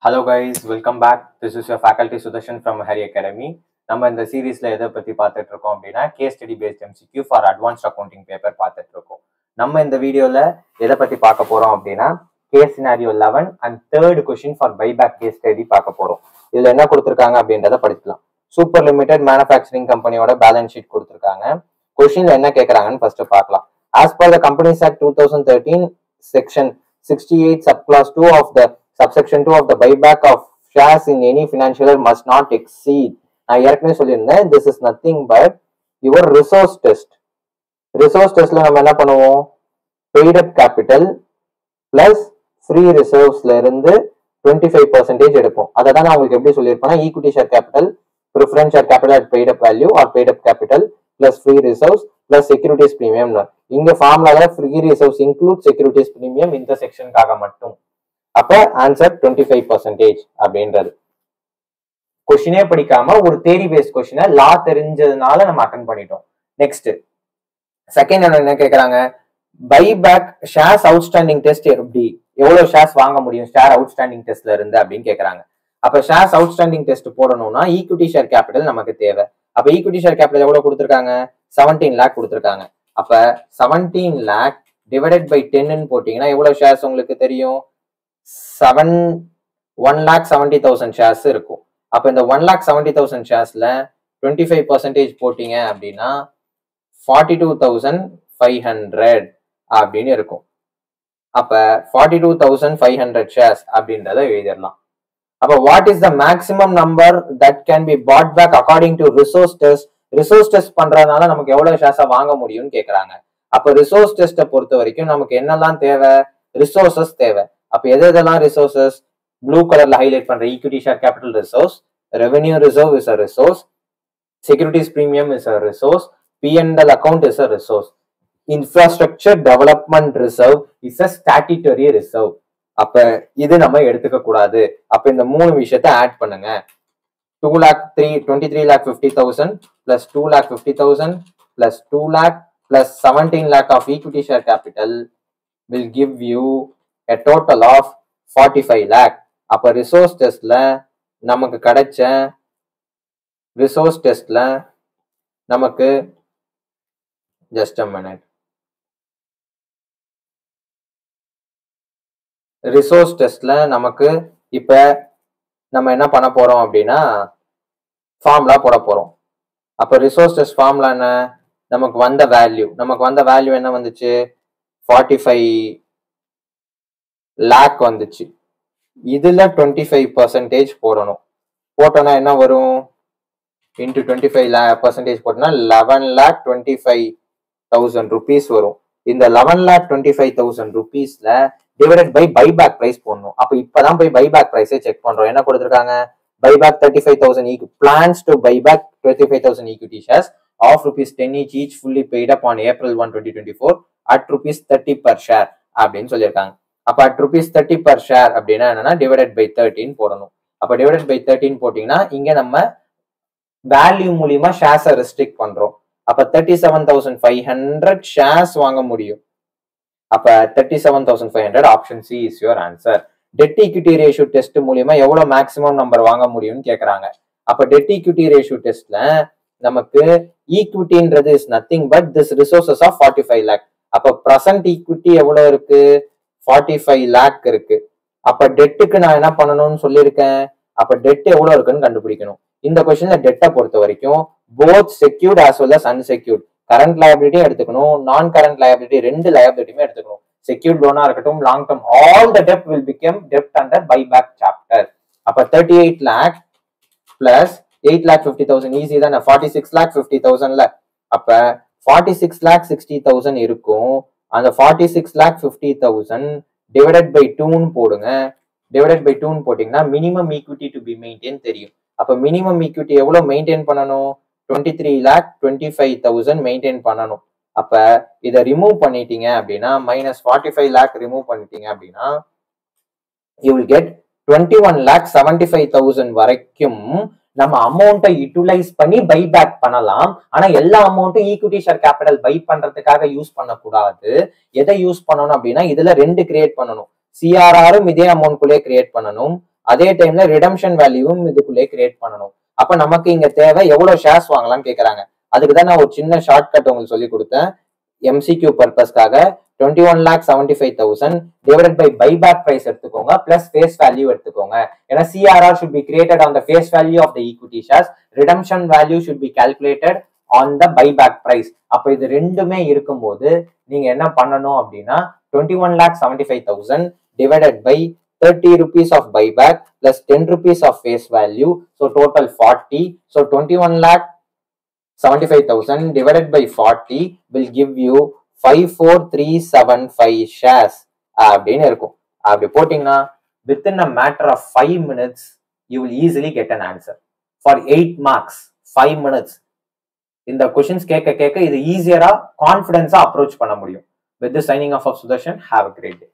Hello guys, welcome back. This is your faculty Sudarshan from Hari Academy. நம்ம இந்த சீரீஸ்ல எதை பத்தி பார்த்துட்டு இருக்கோம் அப்படின்னா case study based MCQ for advanced accounting paper பார்த்துட்டு இருக்கோம். நம்ம இந்த வீடியோல எதை பத்தி பார்க்க போறோம் அப்படின்னா case scenario 11 and third question for buyback case study பார்க்க போறோம். இதுல என்ன கொடுத்துருக்காங்க அப்படின்றத படிக்கலாம். சூப்பர் லிமிடெட் மேனுஃபேக்சரிங் கம்பெனியோட பேலன்ஸ் ஷீட் கொடுத்துருக்காங்க. கொஸ்டின்ல என்ன கேட்கறாங்கன்னு ஃபர்ஸ்ட் பார்க்கலாம். As per the Companies Act 2013, Section 68, Subclass 2 of the Subsection 2 of the buyback of shares in any financial year must not exceed. நான் ஏற்கனவே சொல்லியிருந்தேன், this is nothing but your resource test. Resource testல நம்ம என்ன பண்ணுவோம், paid up capital plus free reservesல இருந்து 25% எடுப்போம். அதை தான் நான் உங்களுக்கு எப்படி சொல்லியிருப்பேன்னா, equity share capital, preference share capital at paid up value or paid up capital plus free reserves plus securities premium. இங்க ஃபார்முலால free reserves include securities premium இந்த செக்ஷனுக்காக மட்டும். அப்ப ஆன்சர் 25% அப்படின்றது. கொஸ்டினே படிக்காம ஒரு தேரி பேஸ்ட் கொஸ்டினை லா தெரிஞ்சதுனால நம்ம அட்டென்ட் பண்ணிட்டோம். நெக்ஸ்ட் செகண்ட் என்ன கேட்கறாங்க, பைபேக் ஷேர்ஸ் அவுட்ஸ்டாண்டிங் டெஸ்ட் எப்படி, எவ்வளவு ஷேர்ஸ் வாங்க முடியும் ஷேர் அவுட்ஸ்டாண்டிங் டெஸ்ட்ல இருந்து அப்படின்னு கேட்கறாங்க. அப்ப ஷேர்ஸ் அவுட்ஸ்டாண்டிங் டெஸ்ட் போடணும்னா ஈக்விட்டி ஷேர் கேபிட்டல் நமக்கு தேவை. அப்ப ஈக்விட்டி ஷேர் கேபிட்டல் எவ்வளவு கொடுத்துருக்காங்க, 17 lakh கொடுத்துருக்காங்க. அப்ப 17 lakh டிவைடட் பை 10 போட்டீங்கன்னா எவ்வளவு ஷேர்ஸ் உங்களுக்கு தெரியும், 1,70,000 ஷேர்ஸ் இருக்கும். அப்ப இந்த 1,70,000 ஷேர்ஸ்ல 25% போட்டீங்க அப்படின்னா 42,500 அப்படின்னு இருக்கும். அப்ப 42,500 ஷேர்ஸ் அப்படின்றத எழுதிடலாம். அப்ப what is the maximum number that can be bought back according to resource test. Resource test பண்றதுனால நமக்கு எவ்வளவு ஷேர்ஸா வாங்க முடியும்னு கேட்கறாங்க. அப்ப ரிசோர்ஸ் டெஸ்ட்டை பொறுத்த வரைக்கும் நமக்கு என்னெல்லாம் தேவை, ரிசோர்சஸ் தேவை. அப்ப எதெல்லாம் ரிசோர்சஸ், ப்ளூ கலர்ல ஹைலைட் பண்ற equity share capital resource, revenue reserve is a resource, securities premium is a resource, P&L account is a resource, infrastructure development reserve is a statutory reserve. அப்ப இது நம்ம எடுத்துக்க கூடாது. அப்ப இந்த மூணு விஷயத்தை ஆட் பண்ணுங்க. 23,50,000 plus 2,50,000 plus 2 lakh plus 17 lakh of equity share capital will give you a total of 45 lakh. அப்ப ரிசோர்ஸ் டெஸ்ட்ல நமக்கு கிடைச்ச ரிசோர்ஸ் டெஸ்ட்ல நமக்கு ஜஸ்ட் a minute, ரிசோர்ஸ் டெஸ்ட்ல நமக்கு இப்ப நம்ம என்ன பண்ண போறோம் அப்படின்னா ஃபார்முலா போட போறோம். அப்ப ரிசோர்ஸ் டெஸ்ட் ஃபார்முலா என்ன, நமக்கு வந்த வேல்யூ என்ன வந்துச்சு, 45 lakh வந்துச்சு. இதுல 25% போடணும். போட்டோம்னா என்ன வரும், இன்டு 25% போட்டோம்னா 11,25,000 rupees வரும். இந்த 11,25,000 rupeesல டிவைடட் பை பைபேக் பிரைஸ் போடணும். அப்ப இப்பதான் போய் பைபேக் பிரைஸை செக் பண்றோம். என்ன கொடுத்துருக்காங்க, buyback 35,000 plans to buyback 35,000 equity shares of ₹10 each fully paid up on April 1, 2024 at ₹30 per share அப்படின்னு சொல்லியிருக்காங்க. அப்ப at ₹30 per share அப்படின்னா என்னன்னா டிவைடட் பை 13 போடணும். அப்ப டிவைடட் பை 13 போட்டீங்கன்னா இங்க நம்ம வேல்யூ மூலியமா ஷேர்ஸை ரெஸ்ட்ரிக்ட் பண்றோம். அப்ப 37,500 ஷேர்ஸ் வாங்க முடியும். அப்ப 37,500 option C is your answer. Dead equity ratio test மூலியமா எவ்வளவு மேக்ஸிமம் நம்பர் வாங்க முடியும்னு கேக்குறாங்க. அப்ப டெட் ஈக்விட்டி ரேஷியோ டெஸ்ட்ல நமக்கு ஈக்விட்டின்றது is nothing but this resources of 45 lakh. அப்ப பிரசன்ட் ஈக்விட்டி எவ்வளவு இருக்கு, 45 lakh இருக்கு. அப்ப டெட்டுக்கு நான் என்ன பண்ணணும்னு சொல்லியிருக்கேன், அப்ப டெட் எவ்வளவு இருக்குன்னு கண்டுபிடிக்கணும். இந்த கொஸ்டின்ல டெட்டை பொறுத்த வரைக்கும் both secured as well as unsecured, current லயபிலிட்டியும் எடுத்துக்கணும், நான் கரண்ட் லயபிலிட்டி ரெண்டு லயபிலிட்டியுமே எடுத்துக்கணும். செக்யூர்ட் லோனா இருக்கட்டும், long term, all the dept will become dept under buyback chapter. அப்ப 38 lakh பிளஸ் 8,50,000 ஈஸி தானே, 46,50,000ல. அப்ப 46,60,000 இருக்கும். அந்த 46,50,000 டிவைடட் பை 2 போடுங்க. டிவைடட் பை 2 போட்டீங்கன்னா minimum equity to be maintain தெரியும். அப்ப மினிமம் ஈக்விட்டி எவ்வளவு மெயின்டைன் பண்ணணும், 23,25,000 மெயின்டைன் பண்ணணும். அப்ப இதை ரிமூவ் பண்ணிட்டீங்க அப்படின்னா -45 lakh ரிமூவ் பண்ணிட்டீங்க அப்படின்னா யூ வில் கெட் 21,75,000 வரைக்கும் நம்ம அமௌண்ட்டை யூட்டிலைஸ் பண்ணி பைபேக் பண்ணலாம். ஆனா எல்லா அமௌண்ட்டும் ஈக்விட்டி ஷேர் கேபிட்டல் பை பண்றதுக்காக யூஸ் பண்ணக்கூடாது. எதை யூஸ் பண்ணணும் அப்படின்னா இதுல 2 கிரியேட் பண்ணணும். சிஆர்ஆரும் இதே அமௌண்ட் குள்ளே கிரியேட் பண்ணணும், அதே டைம்ல ரிடம்ஷன் வேல்யூவும் இதுக்குள்ளே கிரியேட் பண்ணணும். அப்ப நமக்கு இங்க தேவை எவ்வளவு ஷேர்ஸ் வாங்கலாம்னு கேட்கறாங்க. அதுக்குதான் நான் ஒரு சின்ன ஷார்ட்கட் உங்களுக்கு சொல்லி கொடுத்தேன். எம்சிக்யூ பர்பஸ்க்காக 21,75,000 டிவைடட் பை பைபேக் பிரைஸ் எடுத்துக்கோங்க பிளஸ் ஃபேஸ் வேல்யூ எடுத்துக்கோங்க. ஏன்னா CRR should be created on the face value of the equity shares. Redemption value should be calculated on the buyback price. அப்ப இது ரெண்டுமே இருக்கும்போது நீங்க என்ன பண்ணணும் அப்படின்னா 21,75,000 divided by 30 rupees of buyback plus 10 rupees of face value. So total 40. So 21,75,000 divided by 40 will give you 54375 shares அப்படின்னு இருக்கும். அப்படி போட்டீங்கன்னா within a matter of 5 minutes you will easily get an answer for 8 marks. 5 minutes. இந்த questions கேட்க இது ஈஸியரா கான்ஃபிடன்ஸா approach பண்ண முடியும். With this signing off of Sudarshan, have a great day.